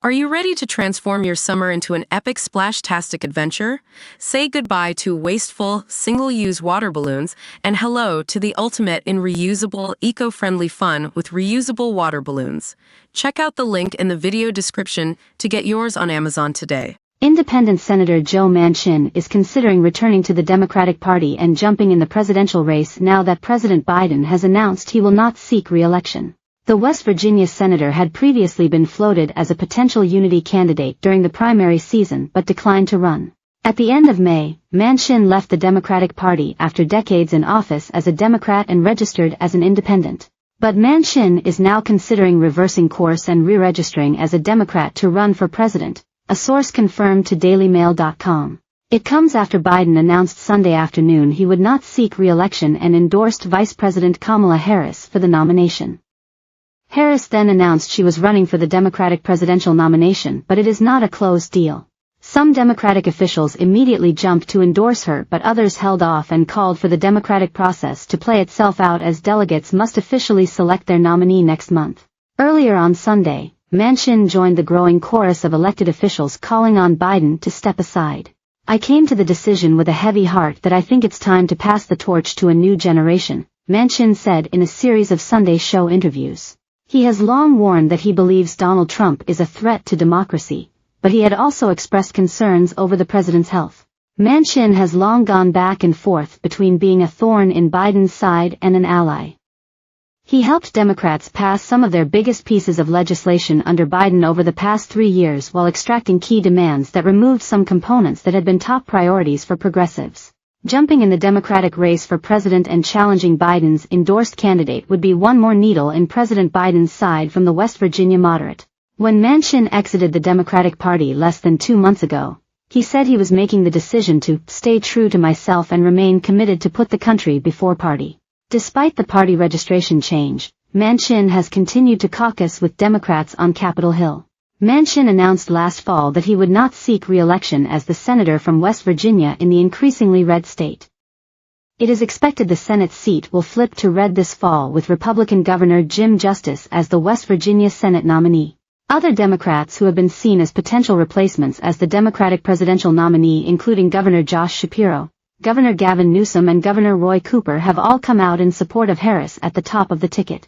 Are you ready to transform your summer into an epic splash-tastic adventure? Say goodbye to wasteful, single-use water balloons and hello to the ultimate in reusable, eco-friendly fun with reusable water balloons. Check out the link in the video description to get yours on Amazon today. Independent Senator Joe Manchin is considering returning to the Democratic Party and jumping in the presidential race now that President Biden has announced he will not seek re-election. The West Virginia senator had previously been floated as a potential unity candidate during the primary season but declined to run. At the end of May, Manchin left the Democratic Party after decades in office as a Democrat and registered as an independent. But Manchin is now considering reversing course and re-registering as a Democrat to run for president, a source confirmed to DailyMail.com. It comes after Biden announced Sunday afternoon he would not seek re-election and endorsed Vice President Kamala Harris for the nomination. Harris then announced she was running for the Democratic presidential nomination, but it is not a closed deal. Some Democratic officials immediately jumped to endorse her, but others held off and called for the Democratic process to play itself out as delegates must officially select their nominee next month. Earlier on Sunday, Manchin joined the growing chorus of elected officials calling on Biden to step aside. "I came to the decision with a heavy heart that I think it's time to pass the torch to a new generation," Manchin said in a series of Sunday show interviews. He has long warned that he believes Donald Trump is a threat to democracy, but he had also expressed concerns over the president's health. Manchin has long gone back and forth between being a thorn in Biden's side and an ally. He helped Democrats pass some of their biggest pieces of legislation under Biden over the past 3 years while extracting key demands that removed some components that had been top priorities for progressives. Jumping in the Democratic race for president and challenging Biden's endorsed candidate would be one more needle in President Biden's side from the West Virginia moderate. When Manchin exited the Democratic Party less than 2 months ago, he said he was making the decision to stay true to myself and remain committed to put the country before party. Despite the party registration change, Manchin has continued to caucus with Democrats on Capitol Hill. Manchin announced last fall that he would not seek re-election as the senator from West Virginia in the increasingly red state. It is expected the Senate seat will flip to red this fall with Republican Governor Jim Justice as the West Virginia Senate nominee. Other Democrats who have been seen as potential replacements as the Democratic presidential nominee, including Governor Josh Shapiro, Governor Gavin Newsom and Governor Roy Cooper, have all come out in support of Harris at the top of the ticket.